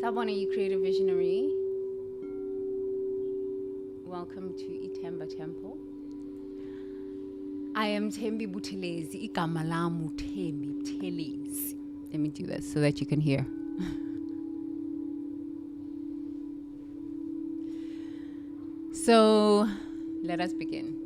Sabona, you creative visionary. Welcome to Itemba Temple. I am Thembi Buthelezi, igama lami Thembi Buthelezi. Let me do this so that you can hear. So, let us begin.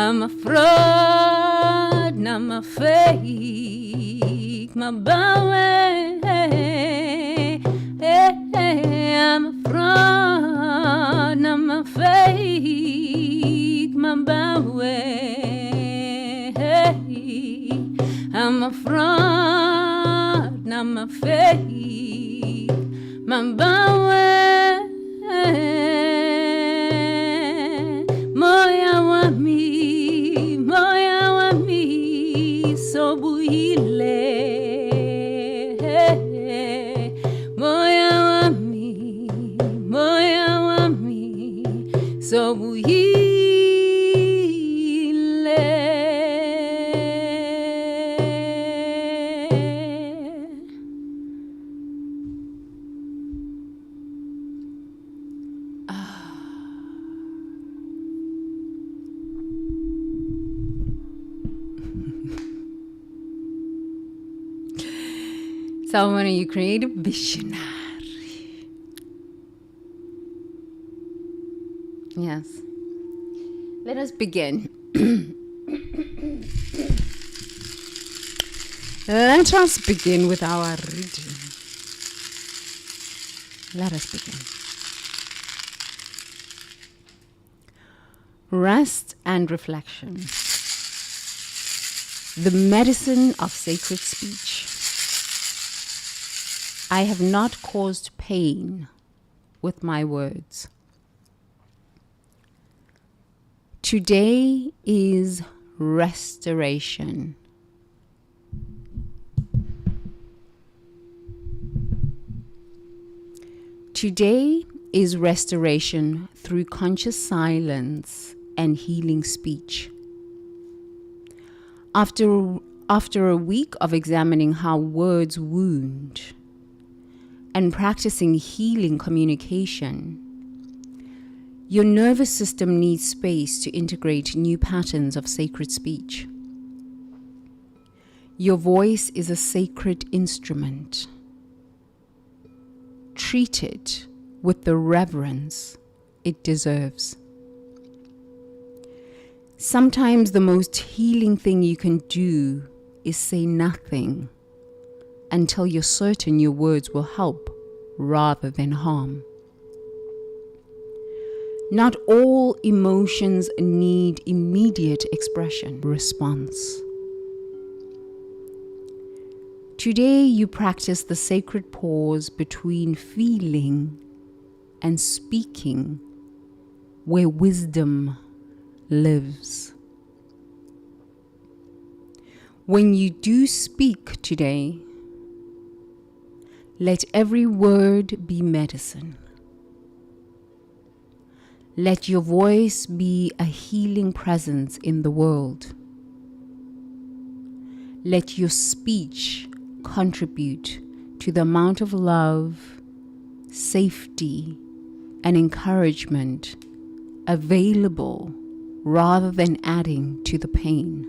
I'm a fraud, I'm a fake, my boy. I'm a fraud, I'm a fake, my boy. I'm a fraud, I'm a fake, my boy. Moya wa mi, so buile. Moya wa mi, so buile. Someone, you creative visionary. Yes. Let us begin. Let us begin with our reading. Let us begin. Rest and reflection. The medicine of sacred speech. I have not caused pain with my words. Today is restoration. Today is restoration through conscious silence and healing speech. After a week of examining how words wound and practicing healing communication, your nervous system needs space to integrate new patterns of sacred speech. Your voice is a sacred instrument. Treat it with the reverence it deserves. Sometimes the most healing thing you can do is say nothing until you're certain your words will help rather than harm. Not all emotions need immediate expression, response. Today you practice the sacred pause between feeling and speaking, where wisdom lives. When you do speak today, let every word be medicine. Let your voice be a healing presence in the world. Let your speech contribute to the amount of love, safety, and encouragement available rather than adding to the pain,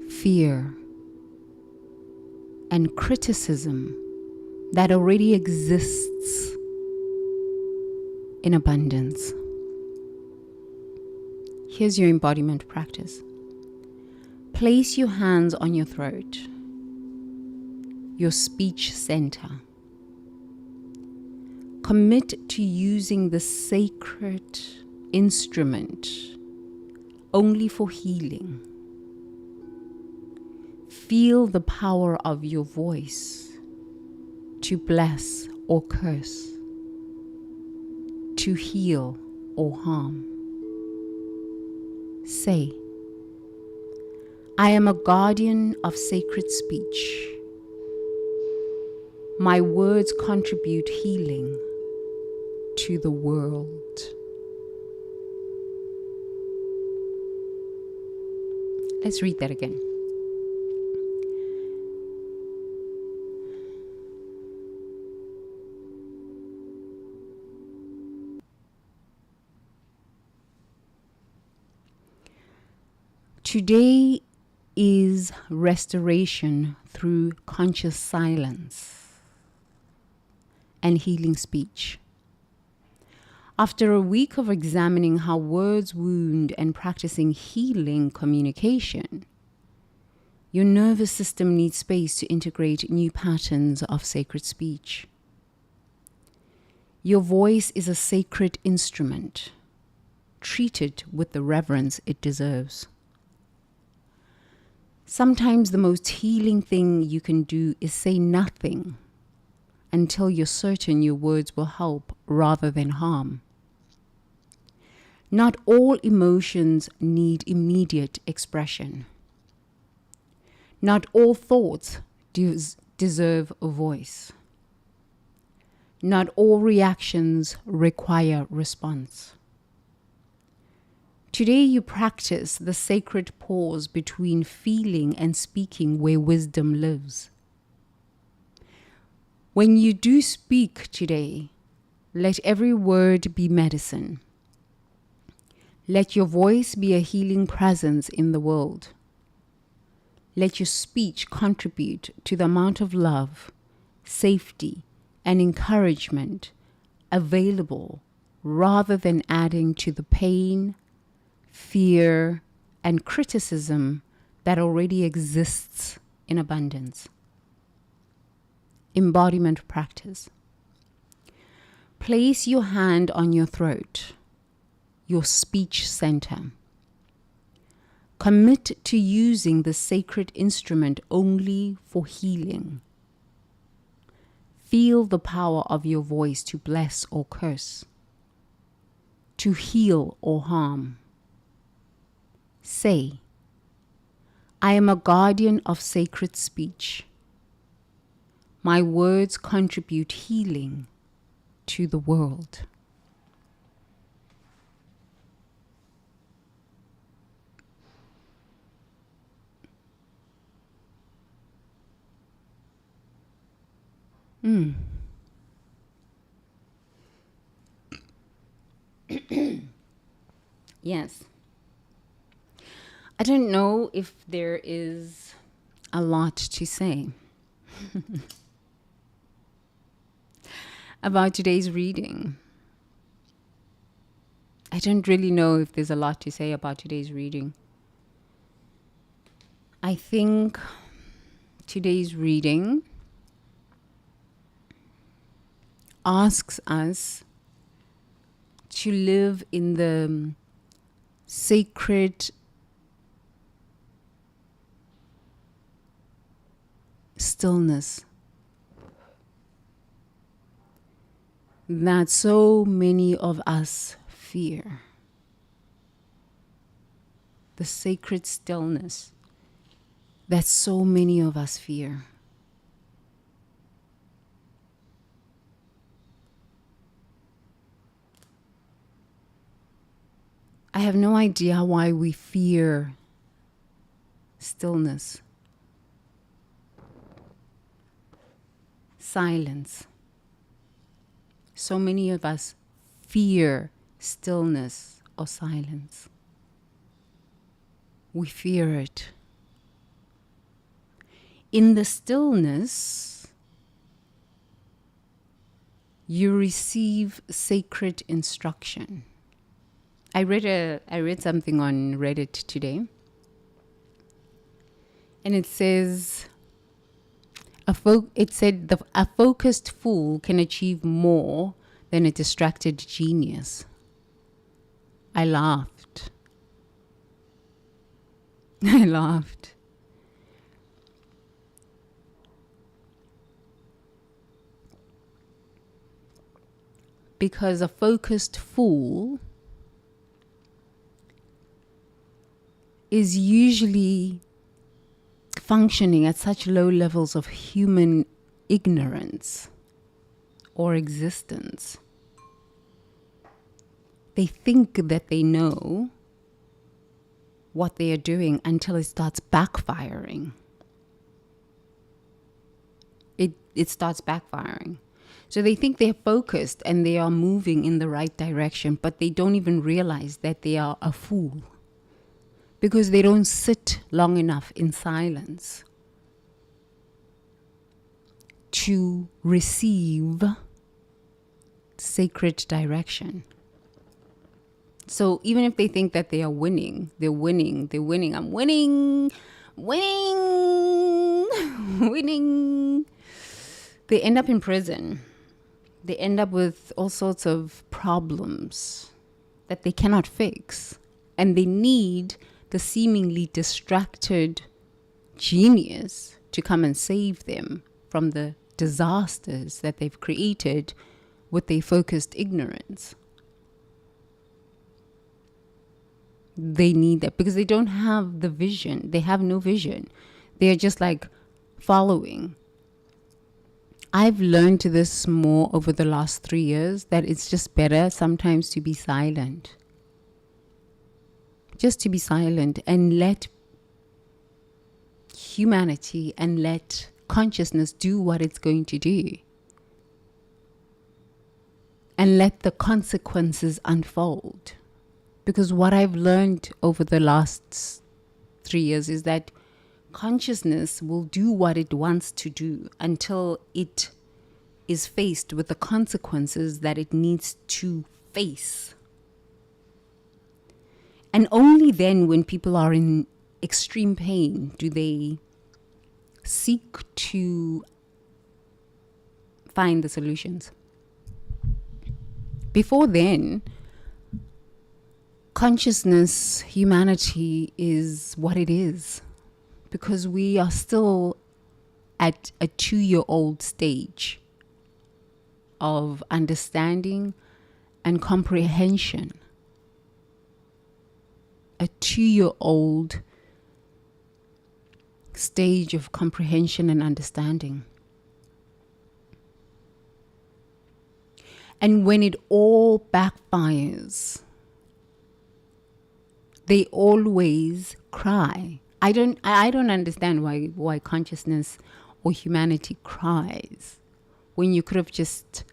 fear, and criticism that already exists in abundance. Here's your embodiment practice. Place your hands on your throat, your speech center. Commit to using the sacred instrument only for healing. Feel the power of your voice to bless or curse, to heal or harm. Say, I am a guardian of sacred speech. My words contribute healing to the world. Let's read that again. Today is restoration through conscious silence and healing speech. After a week of examining how words wound and practicing healing communication, your nervous system needs space to integrate new patterns of sacred speech. Your voice is a sacred instrument. Treat it with the reverence it deserves. Sometimes the most healing thing you can do is say nothing until you're certain your words will help rather than harm. Not all emotions need immediate expression. Not all thoughts deserve a voice. Not all reactions require response. Today you practice the sacred pause between feeling and speaking where wisdom lives. When you do speak today, let every word be medicine. Let your voice be a healing presence in the world. Let your speech contribute to the amount of love, safety, and encouragement available rather than adding to the pain, fear, and criticism that already exists in abundance. Embodiment practice. Place your hand on your throat, your speech center. Commit to using the sacred instrument only for healing. Feel the power of your voice to bless or curse, to heal or harm. Say, I am a guardian of sacred speech. My words contribute healing to the world. Yes. I don't know if there is a lot to say about today's reading. I don't really know if there's a lot to say about today's reading. I think today's reading asks us to live in the sacred stillness that so many of us fear. The sacred stillness that so many of us fear. I have no idea why we fear stillness. Silence. So many of us fear stillness or silence. We fear it. In the stillness, you receive sacred instruction. I read something on Reddit today, and it says a focused fool can achieve more than a distracted genius. I laughed. I laughed. Because a focused fool is usually functioning at such low levels of human ignorance or existence. They think that they know what they are doing until it starts backfiring. It starts backfiring. So they think they're focused and they are moving in the right direction, but they don't even realize that they are a fool because they don't sit long enough in silence to receive sacred direction. So even if they think that they are winning, they're winning. I'm winning, winning. They end up in prison. They end up with all sorts of problems that they cannot fix. And they need the seemingly distracted genius to come and save them from the disasters that they've created with their focused ignorance. They need that because they don't have the vision. They have no vision. They're just like following. I've learned this more over the last 3 years, that it's just better sometimes to be silent. Just to be silent and let humanity and let consciousness do what it's going to do. And let the consequences unfold. Because what I've learned over the last 3 years is that consciousness will do what it wants to do until it is faced with the consequences that it needs to face. And only then, when people are in extreme pain, do they seek to find the solutions. Before then, consciousness, humanity is what it is. Because we are still at a 2-year-old stage. of understanding and comprehension. A 2-year-old stage of comprehension and understanding. And when it all backfires, they always cry. I don't understand why consciousness or humanity cries when you could have just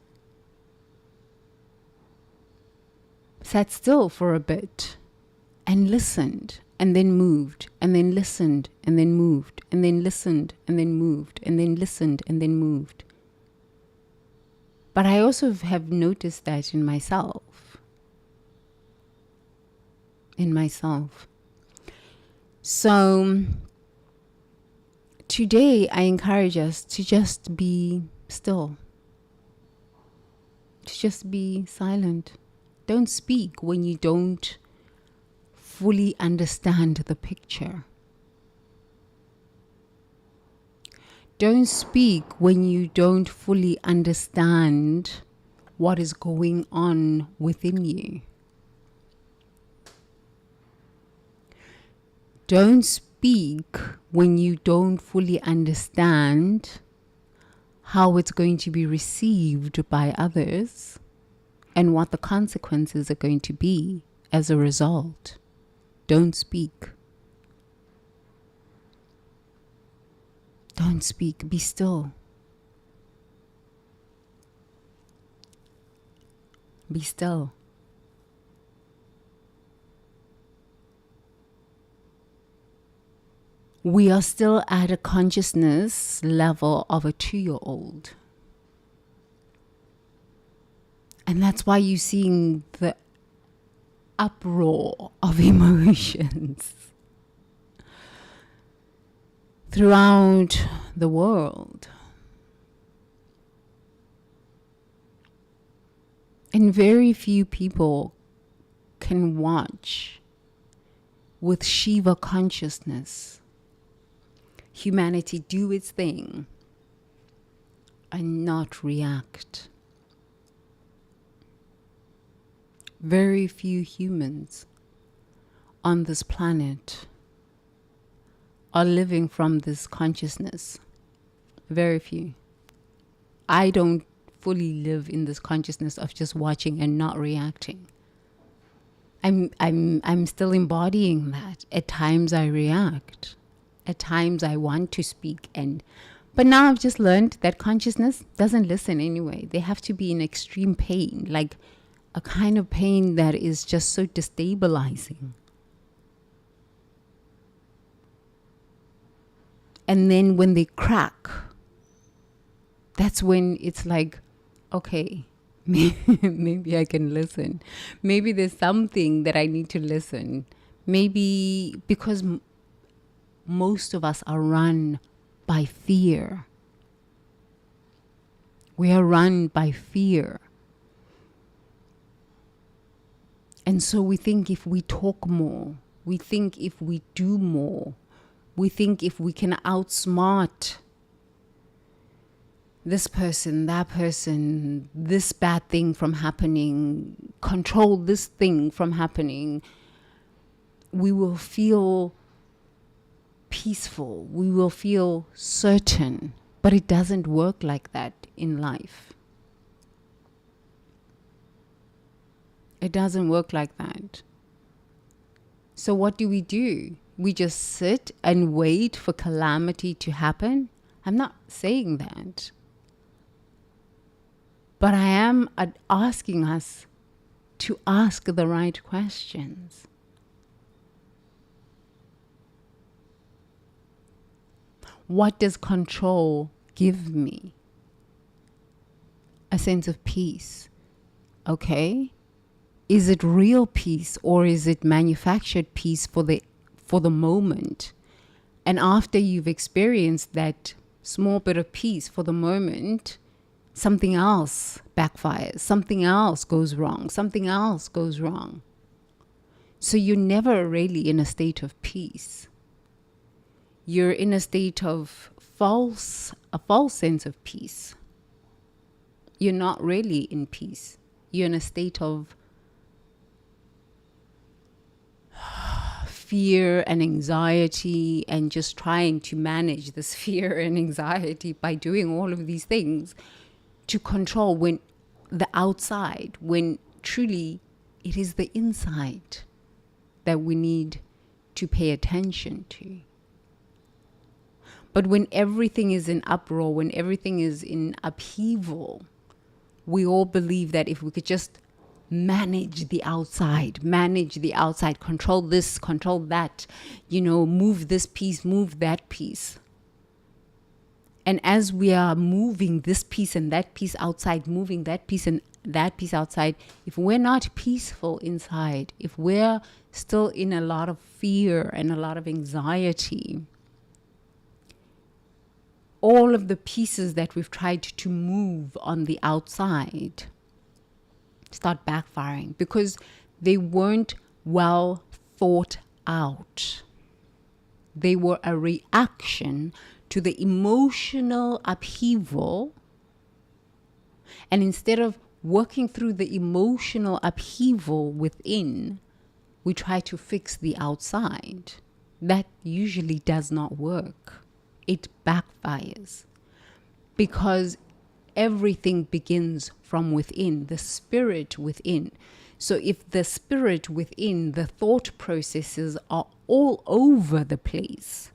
sat still for a bit and listened, and then moved, and then listened, and then moved, and then listened, and then moved, and then listened, and then moved. But I also have noticed that in myself. So today I encourage us to just be still. To just be silent. Don't speak when you don't fully understand the picture. Don't speak when you don't fully understand what is going on within you. Don't speak when you don't fully understand how it's going to be received by others and what the consequences are going to be as a result. Don't speak. Don't speak. Be still. Be still. We are still at a consciousness level of a 2-year-old. And that's why you're seeing the uproar of emotions throughout the world. And very few people can watch with Shiva consciousness humanity do its thing and not react. Very few humans on this planet are living from this consciousness. Very few. I don't fully live in this consciousness of just watching and not reacting. I'm still embodying that. At times I react. At times I want to speak, but now I've just learned that consciousness doesn't listen anyway. They have to be in extreme pain, like a kind of pain that is just so destabilizing. And then when they crack, that's when it's like, okay, maybe I can listen. Maybe there's something that I need to listen. Maybe because most of us are run by fear. We are run by fear. And so we think if we talk more, we think if we do more, we think if we can outsmart this person, that person, this bad thing from happening, control this thing from happening, we will feel peaceful, we will feel certain. But it doesn't work like that in life. It doesn't work like that. So what do? We just sit and wait for calamity to happen? I'm not saying that. But I am asking us to ask the right questions. What does control give me? A sense of peace. Okay? Is it real peace or is it manufactured peace for the moment? And after you've experienced that small bit of peace for the moment, something else backfires, something else goes wrong, something else goes wrong. So you're never really in a state of peace. You're in a state of a false sense of peace. you're not really in peace. You're in a state of fear and anxiety, and just trying to manage this fear and anxiety by doing all of these things to control when the outside, when truly it is the inside that we need to pay attention to. But when everything is in uproar, when everything is in upheaval, we all believe that if we could just manage the outside, control this, control that, move this piece, move that piece. And as we are moving this piece and that piece outside, moving that piece and that piece outside, if we're not peaceful inside, if we're still in a lot of fear and a lot of anxiety, all of the pieces that we've tried to move on the outside start backfiring because they weren't well thought out. They were a reaction to the emotional upheaval. And instead of working through the emotional upheaval within, we try to fix the outside. That usually does not work. It backfires because everything begins from within, the spirit within. So if the spirit within, the thought processes are all over the place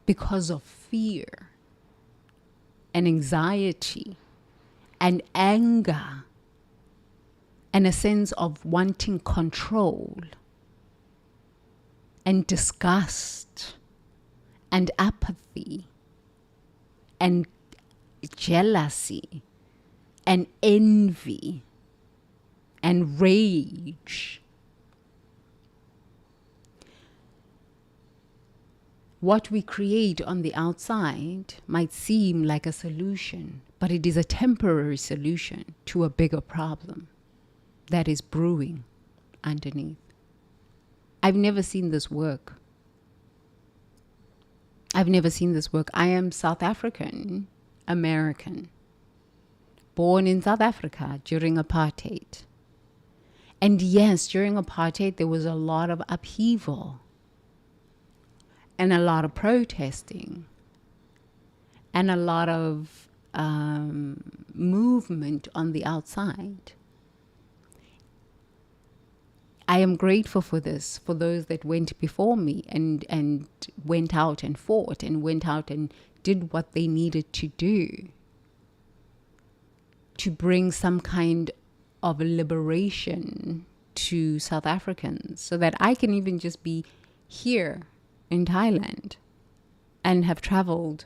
because of fear and anxiety and anger and a sense of wanting control and disgust and apathy and jealousy and envy and rage. What we create on the outside might seem like a solution, but it is a temporary solution to a bigger problem that is brewing underneath. I've never seen this work. I am South African American, born in South Africa during apartheid. And yes, during apartheid, there was a lot of upheaval and a lot of protesting and a lot of movement on the outside. I am grateful for this, for those that went before me and went out and fought and went out and did what they needed to do to bring some kind of liberation to South Africans so that I can even just be here in Thailand and have traveled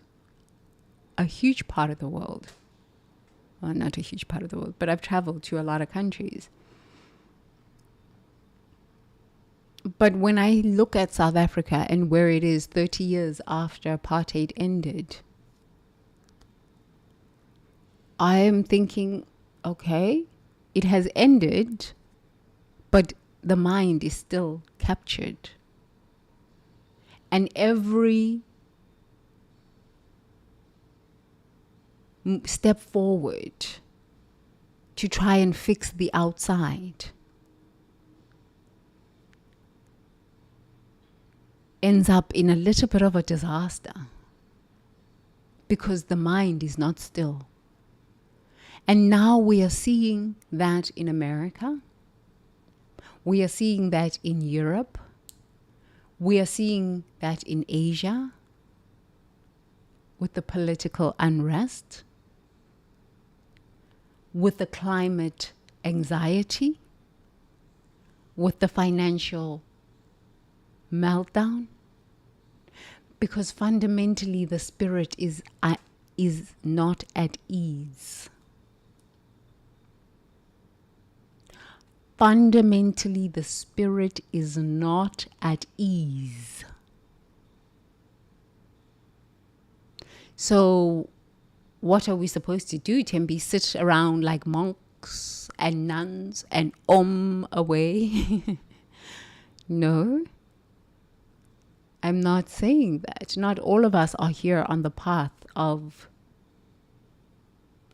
a huge part of the world. Well, not a huge part of the world, but I've traveled to a lot of countries. But when I look at South Africa and where it is 30 years after apartheid ended, I am thinking, okay, it has ended, but the mind is still captured. And every step forward to try and fix the outside ends up in a little bit of a disaster because the mind is not still. And now we are seeing that in America. We are seeing that in Europe. We are seeing that in Asia with the political unrest, with the climate anxiety, with the financial meltdown, because fundamentally the spirit is not at ease. Fundamentally, the spirit is not at ease. So what are we supposed to do, Tembi? Sit around like monks and nuns and away? No, I'm not saying that. Not all of us are here on the path of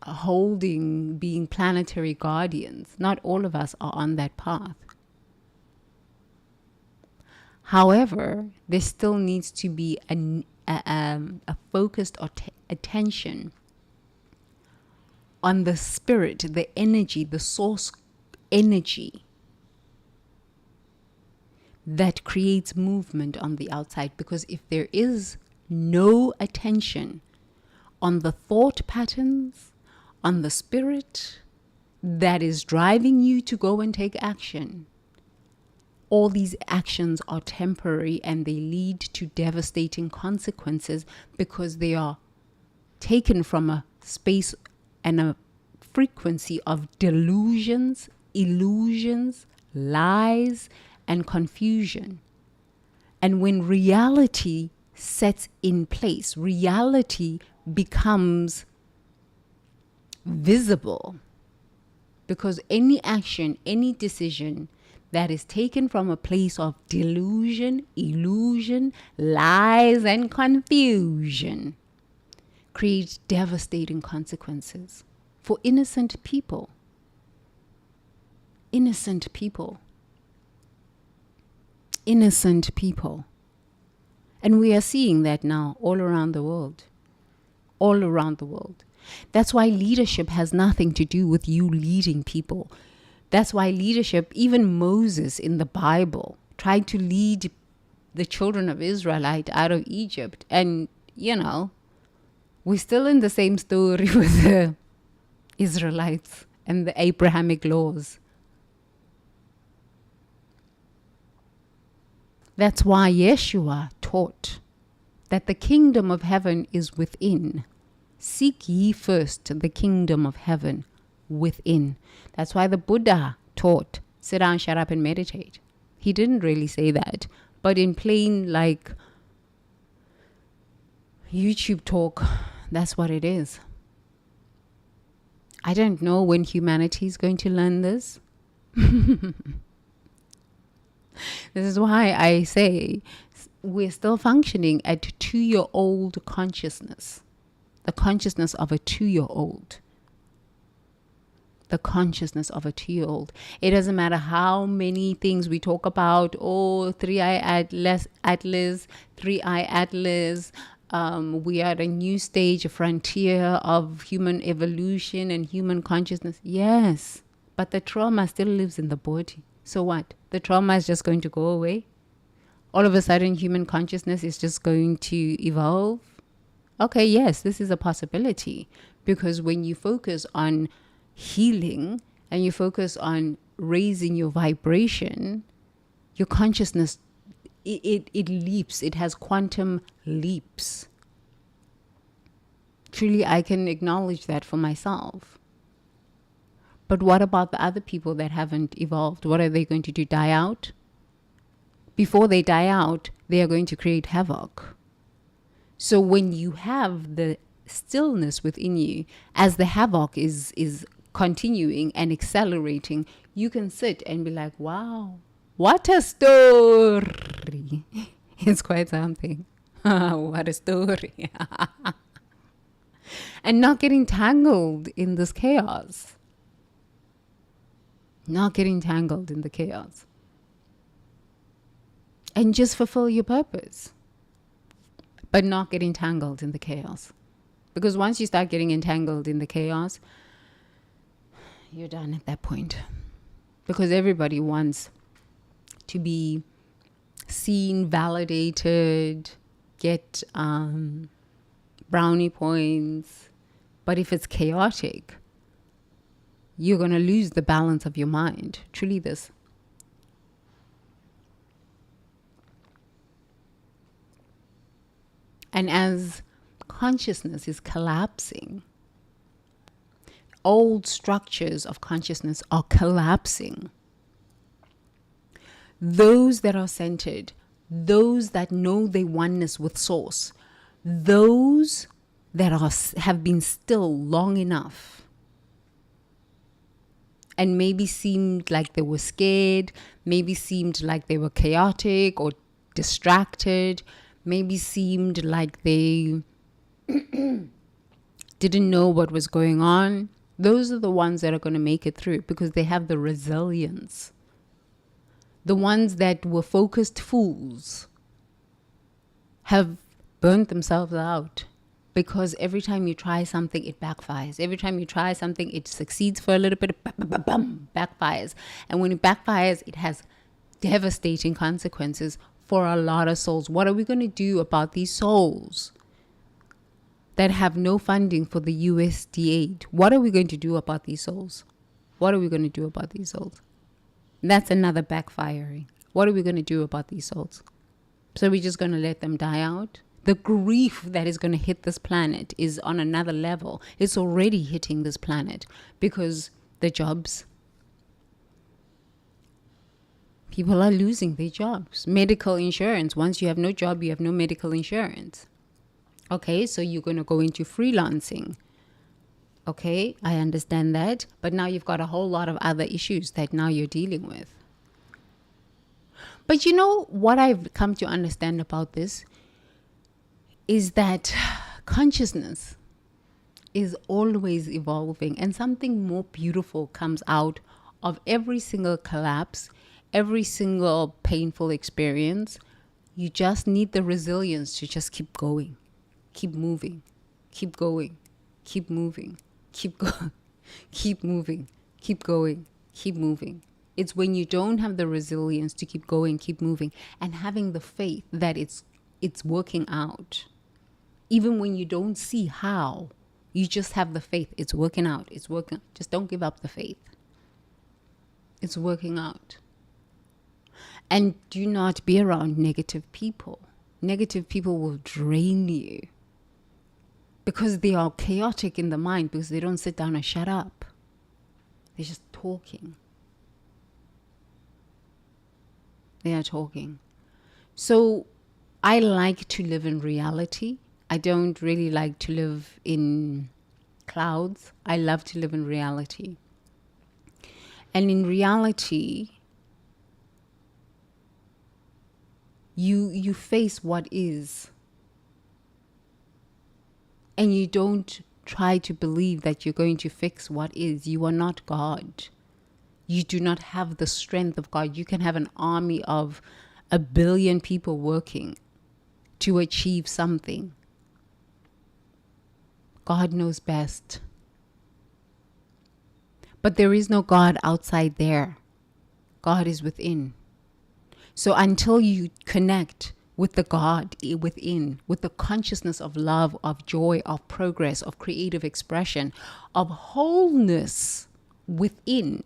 holding, being planetary guardians. Not all of us are on that path. However, there still needs to be a focused attention on the spirit, the energy, the source energy that creates movement on the outside. Because if there is no attention on the thought patterns, on the spirit that is driving you to go and take action, all these actions are temporary and they lead to devastating consequences, because they are taken from a space and a frequency of delusions, illusions, lies, and confusion. And when reality sets in place, reality becomes visible, because any action, any decision that is taken from a place of delusion, illusion, lies, and confusion creates devastating consequences for innocent people. Innocent people. Innocent people. And we are seeing that now all around the world. All around the world. That's why leadership has nothing to do with you leading people. That's why leadership, even Moses in the Bible, tried to lead the children of Israelite out of Egypt. And, you know, we're still in the same story with the Israelites and the Abrahamic laws. That's why Yeshua taught that the kingdom of heaven is within. Seek ye first the kingdom of heaven within. That's why the Buddha taught, sit down, shut up, and meditate. He didn't really say that, but in plain, like, YouTube talk, that's what it is. I don't know when humanity is going to learn this. This is why I say we're still functioning at 2-year-old consciousness. The consciousness of a 2-year-old. The consciousness of a 2-year-old. It doesn't matter how many things we talk about. Oh, 3-eye atlas, 3-eye atlas. We are at a new stage, a frontier of human evolution and human consciousness. Yes, but the trauma still lives in the body. So what? The trauma is just going to go away? All of a sudden, human consciousness is just going to evolve? Okay, yes, this is a possibility. Because when you focus on healing and you focus on raising your vibration, your consciousness, it leaps. It has quantum leaps. Truly, I can acknowledge that for myself. But what about the other people that haven't evolved? What are they going to do? Die out? Before they die out, they are going to create havoc. So when you have the stillness within you, as the havoc is continuing and accelerating, you can sit and be like, wow, what a story. It's quite something. What a story. And not getting tangled in this chaos. Not getting tangled in the chaos. And just fulfill your purpose. But not getting tangled in the chaos. Because once you start getting entangled in the chaos, you're done at that point. Because everybody wants to be seen, validated, get brownie points. But if it's chaotic, you're going to lose the balance of your mind. Truly this. And as consciousness is collapsing, old structures of consciousness are collapsing. Those that are centered, those that know their oneness with source, those that have been still long enough and maybe seemed like they were scared, maybe seemed like they were chaotic or distracted, maybe seemed like they didn't know what was going on, those are the ones that are going to make it through because they have the resilience. The ones that were focused fools have burnt themselves out because every time you try something, it backfires. Every time you try something, it succeeds for a little bit, backfires. And when it backfires, it has devastating consequences for a lot of souls. What are we going to do about these souls that have no funding for the USD aid? What are we going to do about these souls? What are we going to do about these souls? That's another backfiring. What are we going to do about these souls? So we're just going to let them die out? The grief that is going to hit this planet is on another level. It's already hitting this planet because the jobs, people are losing their jobs. Medical insurance. Once you have no job, you have no medical insurance. Okay, so you're going to go into freelancing. Okay, I understand that. But now you've got a whole lot of other issues that now you're dealing with. But you know what I've come to understand about this is that consciousness is always evolving and something more beautiful comes out of every single collapse, every single painful experience. You just need the resilience to just keep going, keep moving, keep going, keep moving, keep going, keep moving, keep going, keep moving. It's when you don't have the resilience to keep going, keep moving, and having the faith that it's working out. Even when you don't see how, you just have the faith. It's working out. It's working. Just don't give up the faith. It's working out. And do not be around negative people. Negative people will drain you because they are chaotic in the mind, because they don't sit down and shut up. They're just talking. They are talking. So I like to live in reality. I don't really like to live in clouds. I love to live in reality. And in reality, you face what is. And you don't try to believe that you're going to fix what is. You are not God. You do not have the strength of God. You can have an army of 1 billion people working to achieve something. God knows best. But there is no God outside there. God is within. So until you connect with the God within, with the consciousness of love, of joy, of progress, of creative expression, of wholeness within,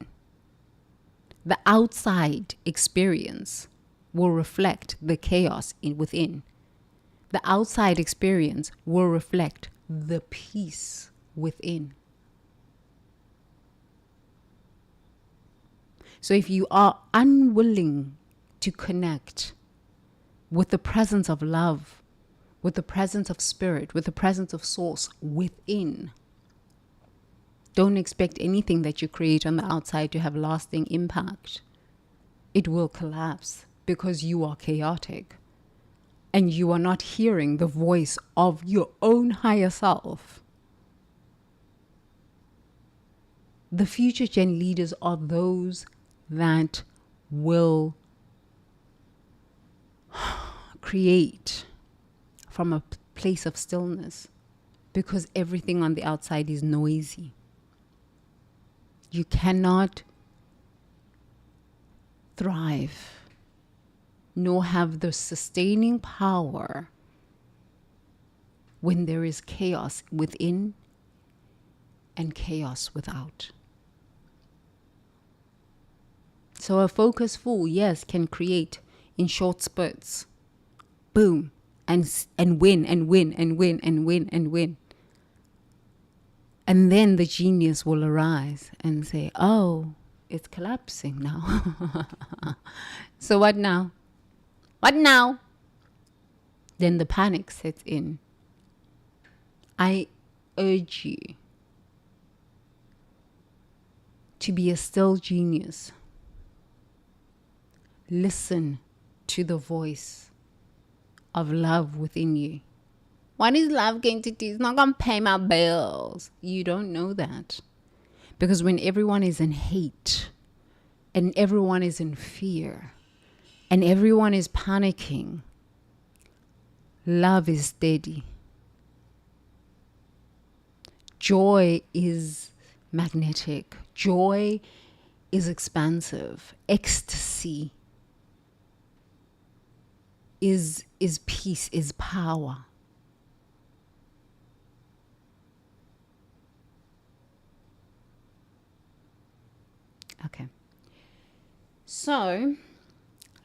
the outside experience will reflect the chaos within. The outside experience will reflect the peace within. So if you are unwilling to connect with the presence of love, with the presence of spirit, with the presence of source within, don't expect anything that you create on the outside to have lasting impact. It will collapse because you are chaotic and you are not hearing the voice of your own higher self. The future gen leaders are those that will create from a place of stillness, because everything on the outside is noisy. You cannot thrive nor have the sustaining power when there is chaos within and chaos without. So a focus fool, yes, can create in short spurts. Boom. And win and win and win and win and win. And then the genius will arise and say, oh, it's collapsing now. So what now? What now? Then the panic sets in. I urge you to be a still genius. Listen to the voice of love within you. What is love going to do? It's not going to pay my bills. You don't know that. Because when everyone is in hate and everyone is in fear and everyone is panicking, love is steady. Joy is magnetic. Joy is expansive. Ecstasy is peace, is power. Okay. So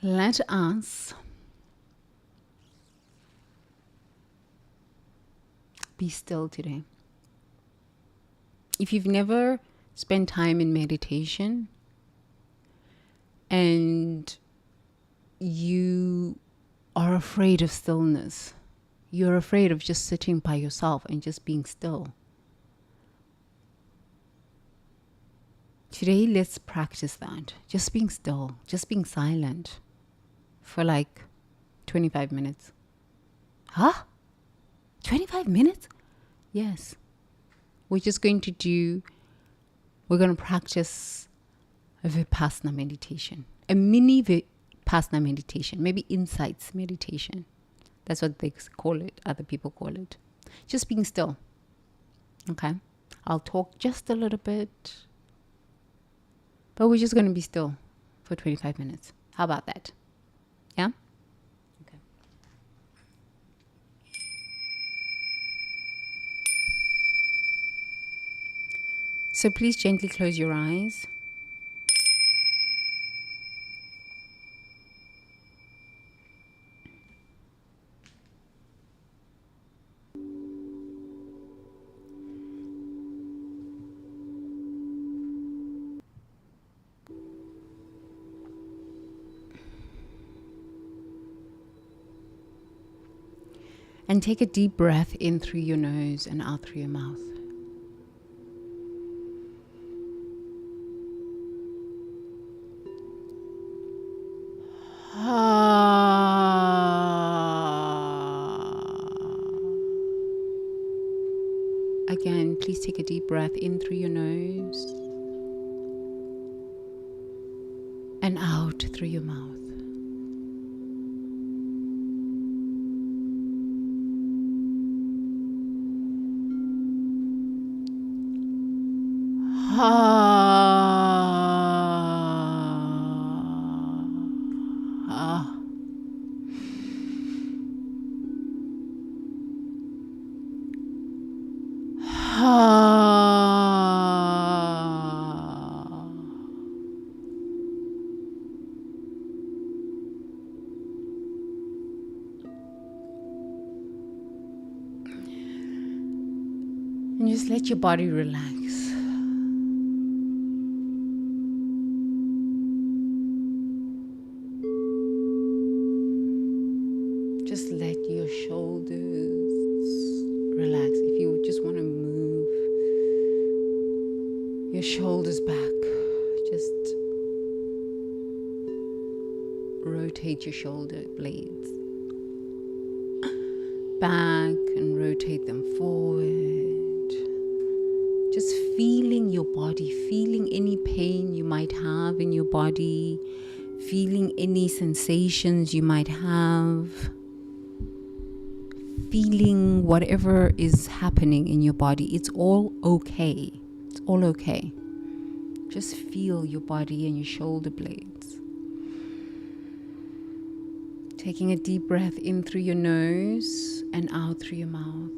let us be still today. If you've never spent time in meditation and you are afraid of stillness, you're afraid of just sitting by yourself and just being still, today let's practice that. Just being still, just being silent for like 25 minutes. Huh? 25 minutes? Yes. We're going to practice a Vipassana meditation, a mini Vipassana meditation, maybe insights meditation. That's what they call it. Other people call it. Just being still. Okay. I'll talk just a little bit, but we're just going to be still for 25 minutes. How about that? Yeah? Okay. So please gently close your eyes. And take a deep breath in through your nose and out through your mouth. Again, please take a deep breath in through your nose and out through your mouth. And just let your body relax. Just let your shoulders relax. If you just want to move your shoulders back, just rotate your shoulder blades back and rotate them forward. Just feeling your body, feeling any pain you might have in your body, feeling any sensations you might have, feeling whatever is happening in your body. It's all okay. It's all okay. Just feel your body and your shoulder blades. Taking a deep breath in through your nose and out through your mouth.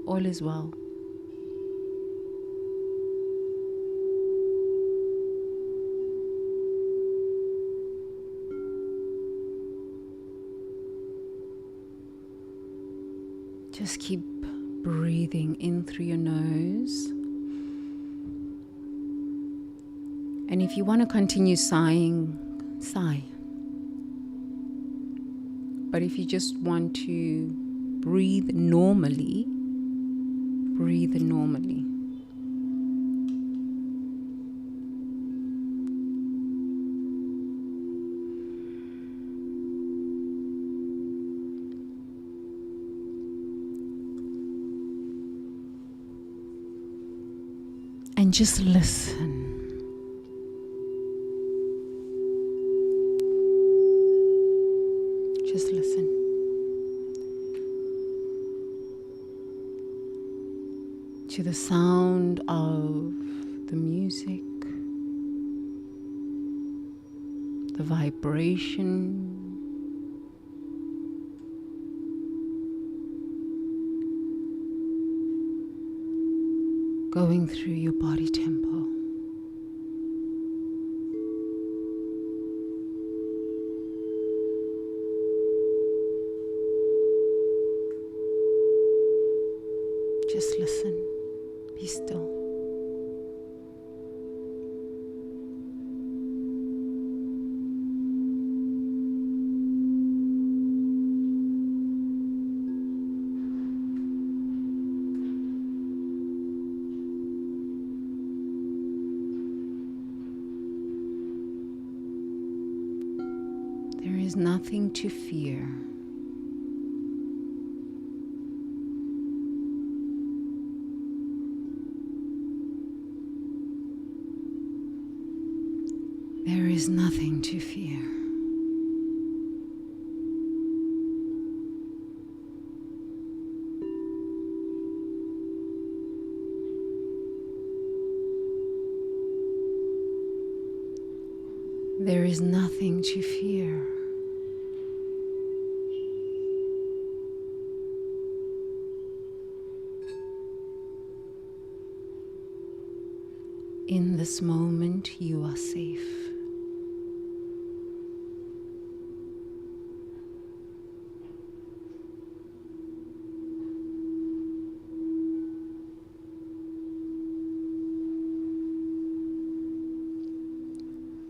All is well. Just keep breathing in through your nose. And if you want to continue sighing, sigh. But if you just want to breathe normally, breathe normally. and just listen. Just listen. To the sound of the music, the vibration, going through your body temple. Just listen. Be still. There is nothing to fear. There is nothing to fear. There is nothing to fear. In this moment, you are safe.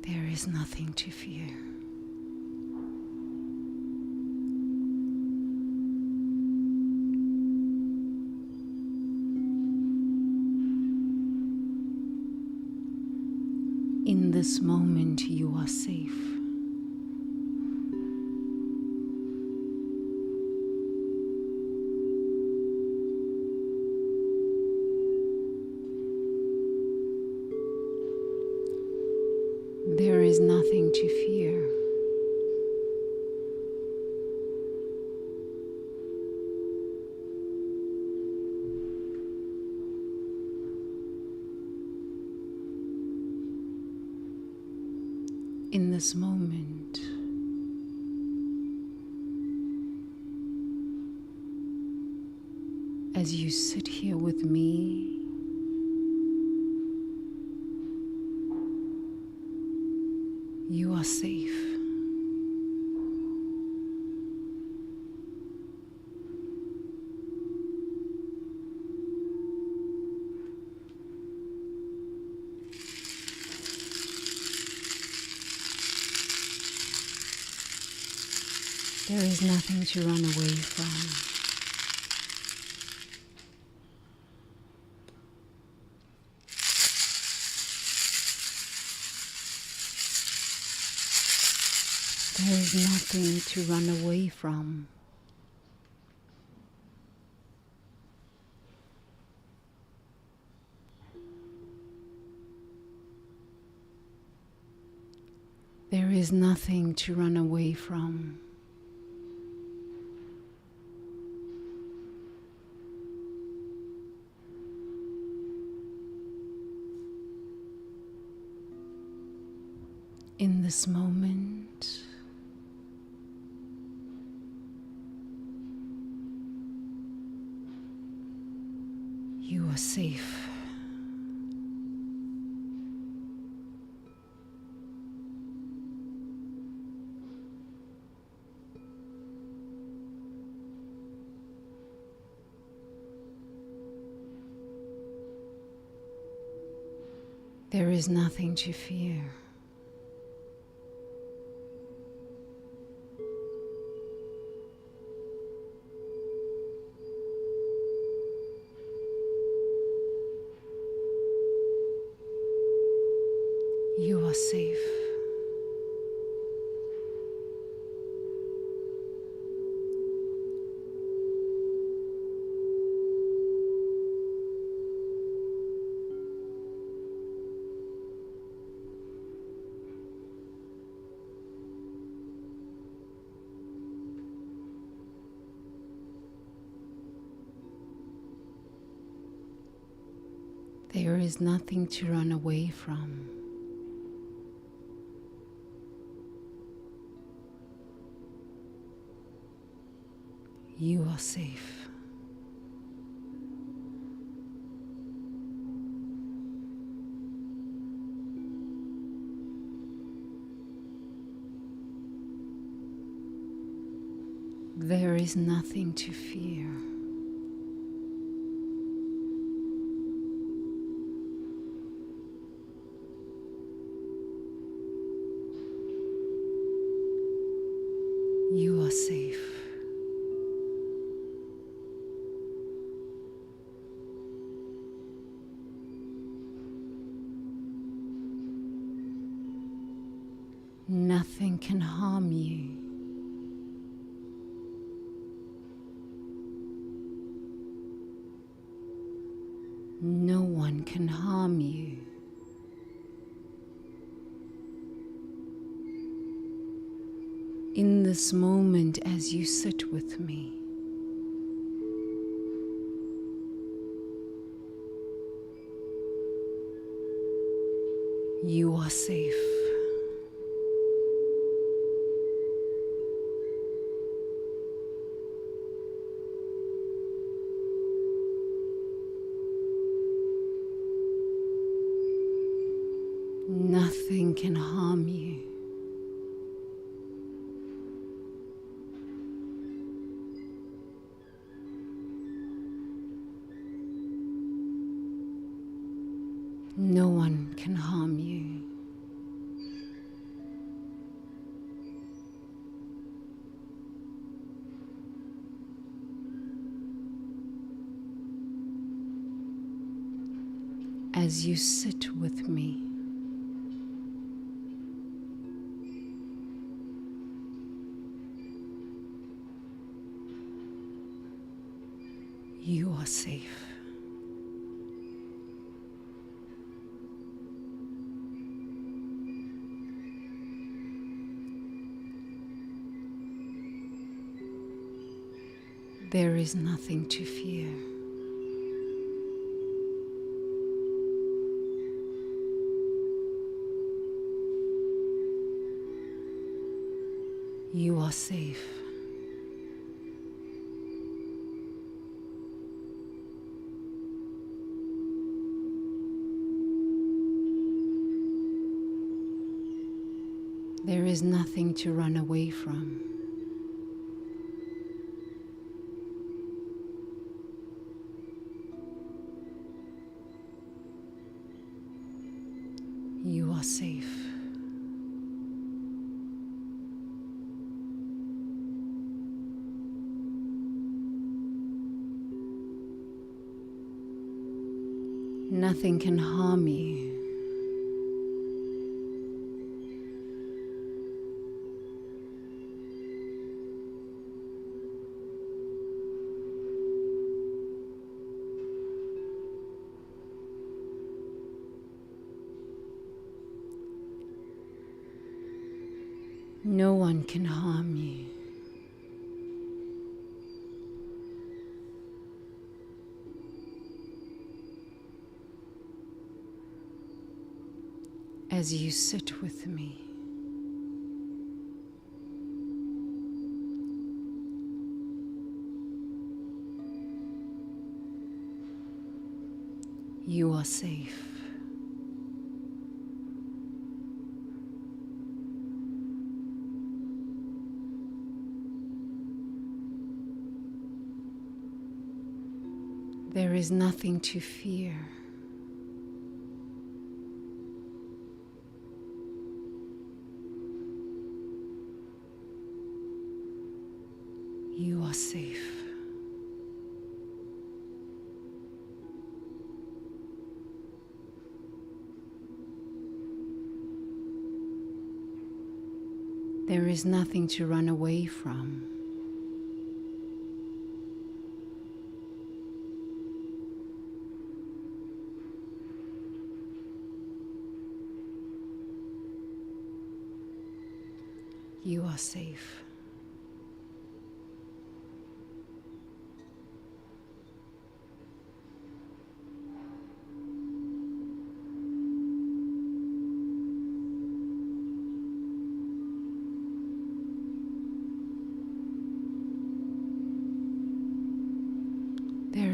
There is nothing to fear. In this moment, you are safe. There is nothing to fear. In this moment, as you sit here with me, you are safe. There is nothing to run away from. There is nothing to run away from. There is nothing to run away from. In this moment, you are safe. There is nothing to fear. You are safe. There is nothing to run away from. You are safe. There is nothing to fear. You are safe. Nothing can harm you. No one can harm you. In this moment, as you sit with me, you are safe. Nothing can harm you. No one can harm you. As you sit with me, you are safe. There is nothing to fear. You are safe. There is nothing to run away from. You are safe. Nothing can harm you. No one can harm you. As you sit with me, you are safe. There is nothing to fear. You are safe. There is nothing to run away from. You are safe.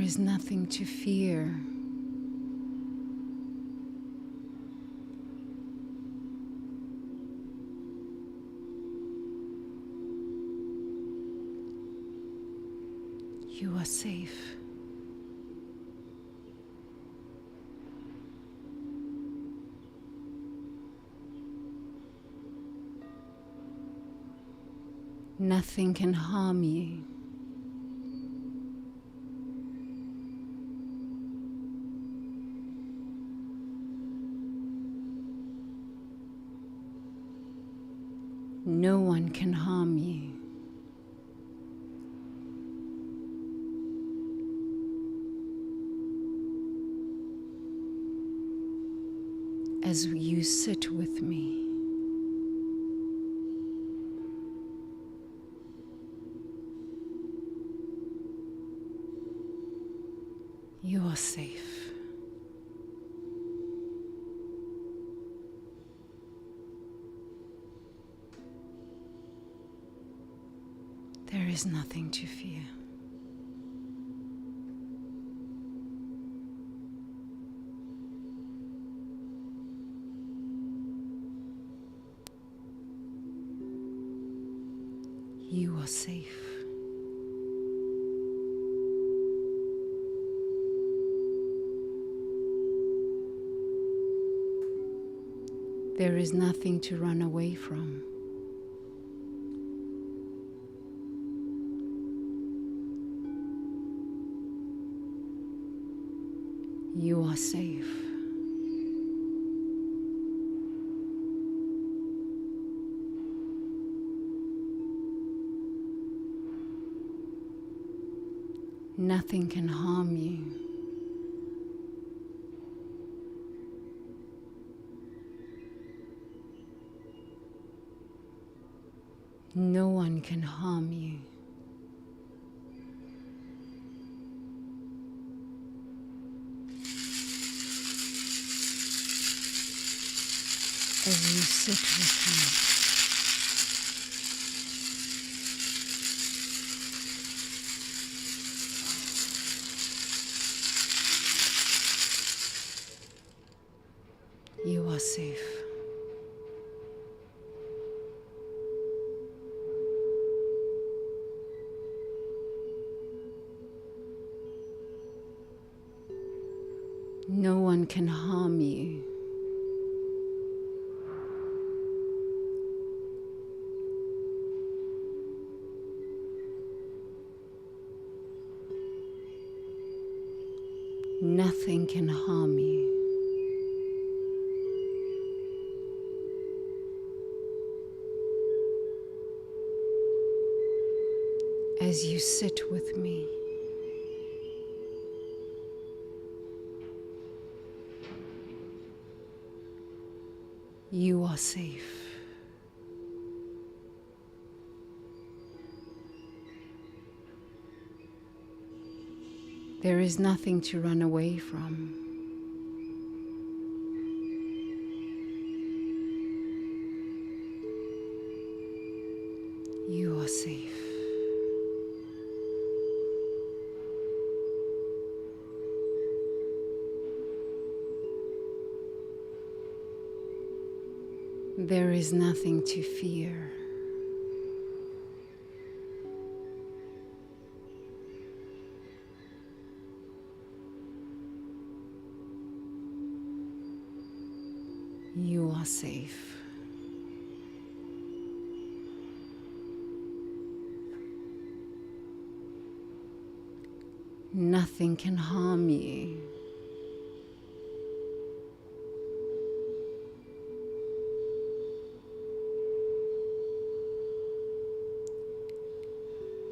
is nothing to fear. You are safe. Nothing can harm you. No one can harm you. As you sit with me, you are safe. There is nothing to fear. You are safe. There is nothing to run away from. You are safe. Nothing can harm you. No one can harm you. As you sit with me, you are safe. No one can harm you. Nothing can harm you. As you sit with me, you are safe. There is nothing to run away from. You are safe. There is nothing to fear. You are safe. Nothing can harm you.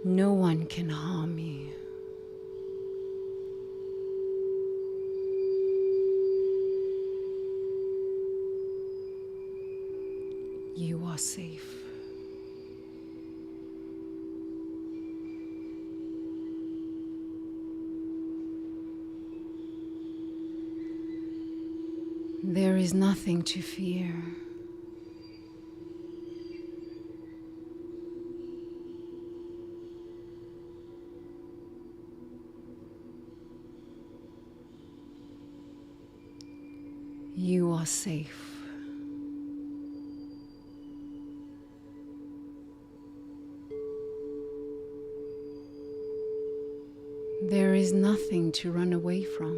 No one can harm you. You are safe. There is nothing to fear. You are safe. There is nothing to run away from.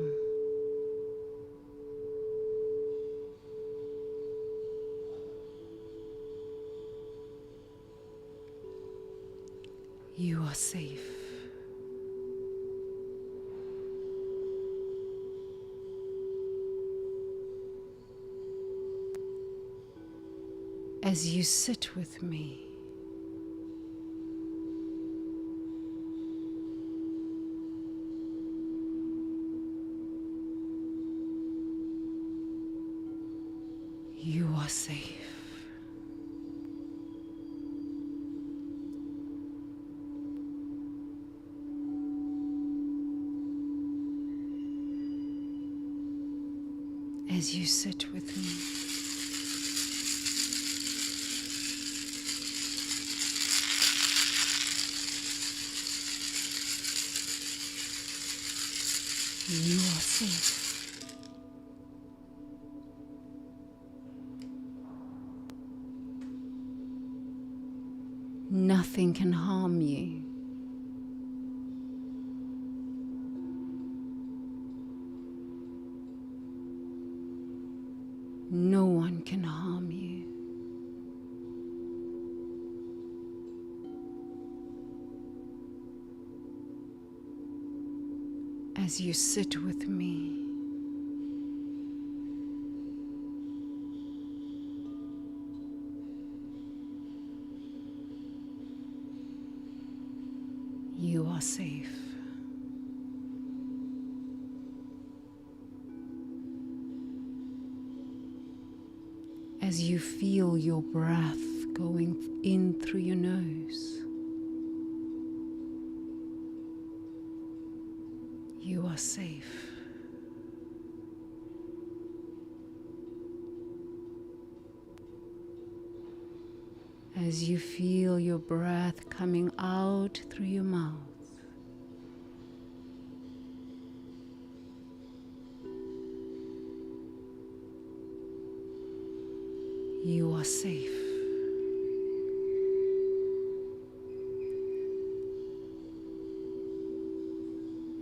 You are safe. As you sit with me, you are safe. As you sit with me, you are safe. Nothing can harm you. No one can harm you. As you sit with me, you are safe. As you feel your breath going in through your nose, you are safe. As you feel your breath coming out through your mouth, you are safe.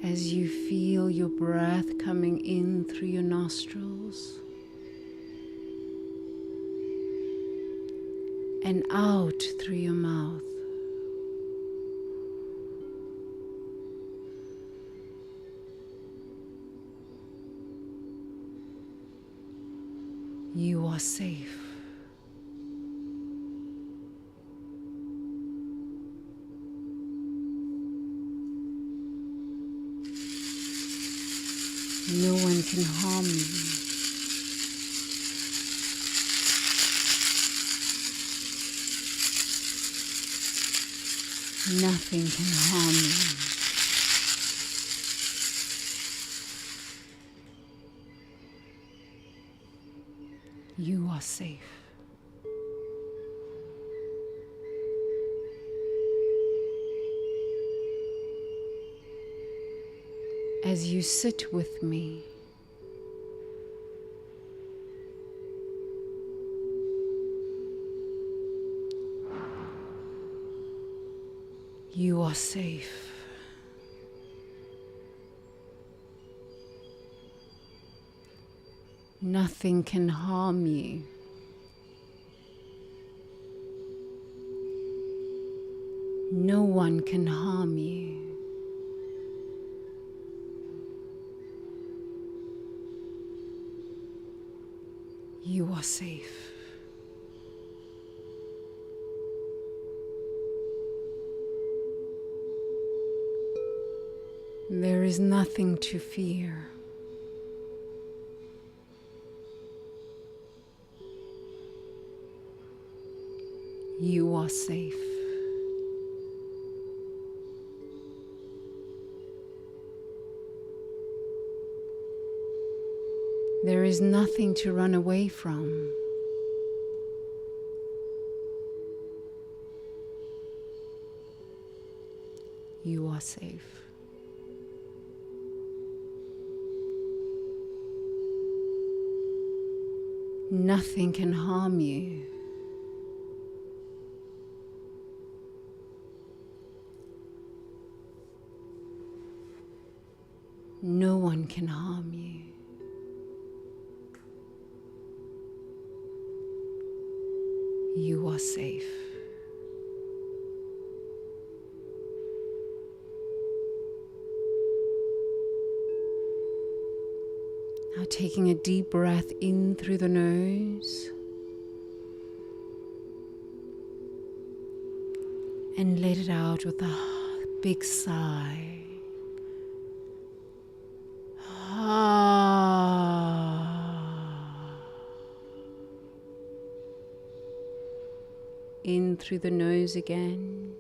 As you feel your breath coming in through your nostrils and out through your mouth, you are safe. No one can harm you. Nothing can harm you. You are safe. As you sit with me, you are safe. Nothing can harm you. No one can harm you. You are safe. There is nothing to fear. You are safe. There is nothing to run away from. You are safe. Nothing can harm you. No one can harm you. You are safe. Now taking a deep breath in through the nose and let it out with a big sigh. In through the nose again.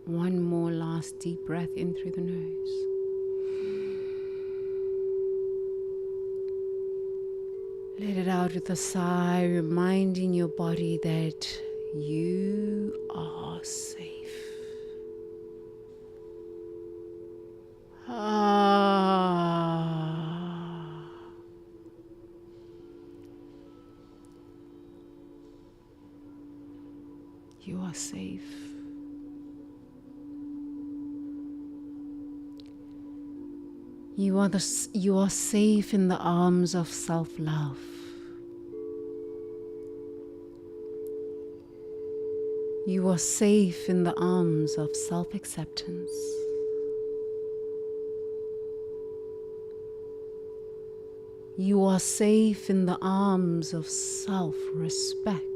One more last deep breath in through the nose. Let it out with a sigh, reminding your body that you are safe. You are safe. You are safe in the arms of self-love. You are safe in the arms of self-acceptance. You are safe in the arms of self-respect.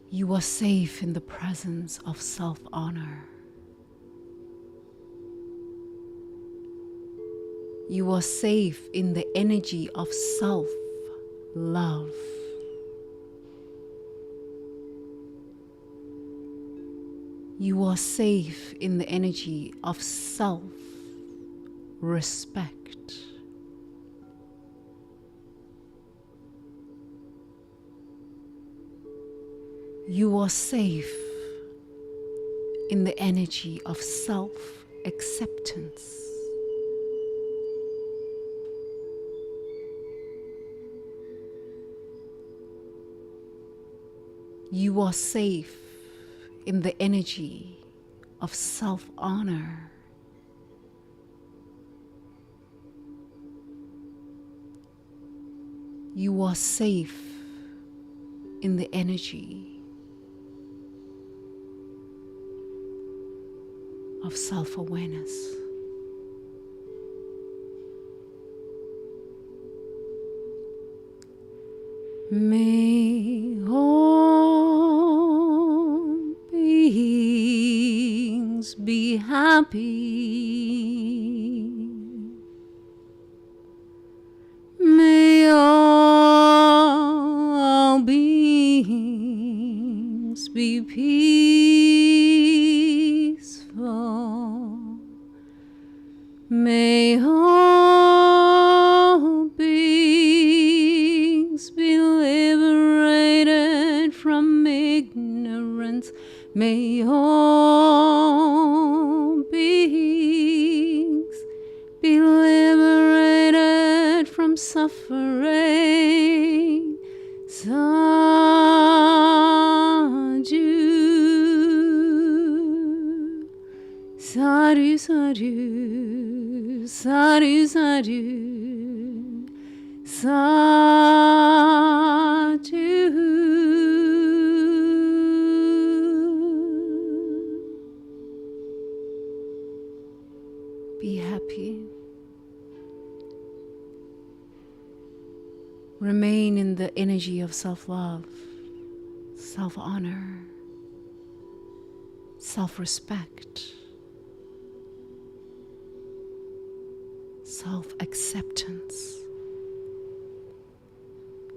You are safe in the presence of self-honor. You are safe in the energy of self-love. You are safe in the energy of self-respect. You are safe in the energy of self-acceptance. You are safe in the energy of self-honor. You are safe in the energy of self-awareness. May all beings be happy. May all beings be peaceful. May all beings be liberated from ignorance. May all beings be liberated from suffering. Sadhu, sadhu, sadhu, sadhu, sadhu. Be happy. Remain in the energy of self-love, self-honor, self-respect, self-acceptance,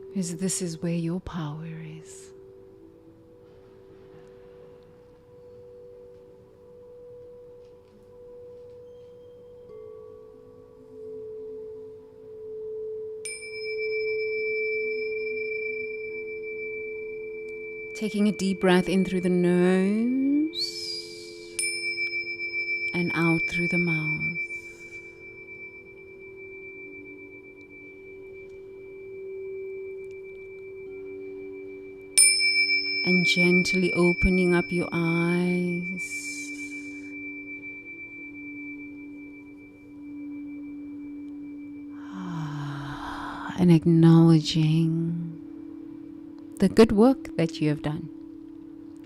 because this is where your power is. Taking a deep breath in through the nose and out through the mouth. And gently opening up your eyes. And acknowledging the good work that you have done.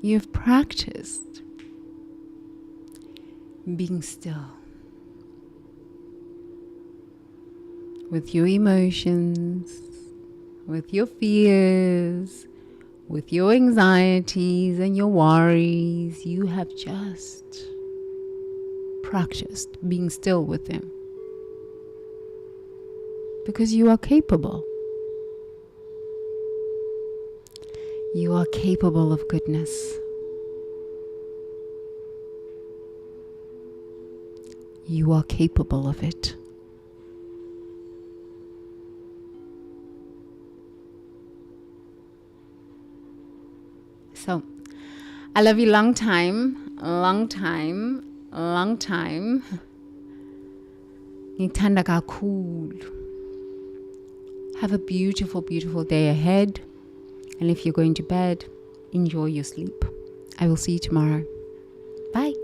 You have practiced being still with your emotions, with your fears, with your anxieties and your worries. You have just practiced being still with them. Because you are capable. You are capable of goodness. You are capable of it. So, I love you long time. Ngithanda kakhulu. Have a beautiful, beautiful day ahead. And if you're going to bed, enjoy your sleep. I will see you tomorrow. Bye.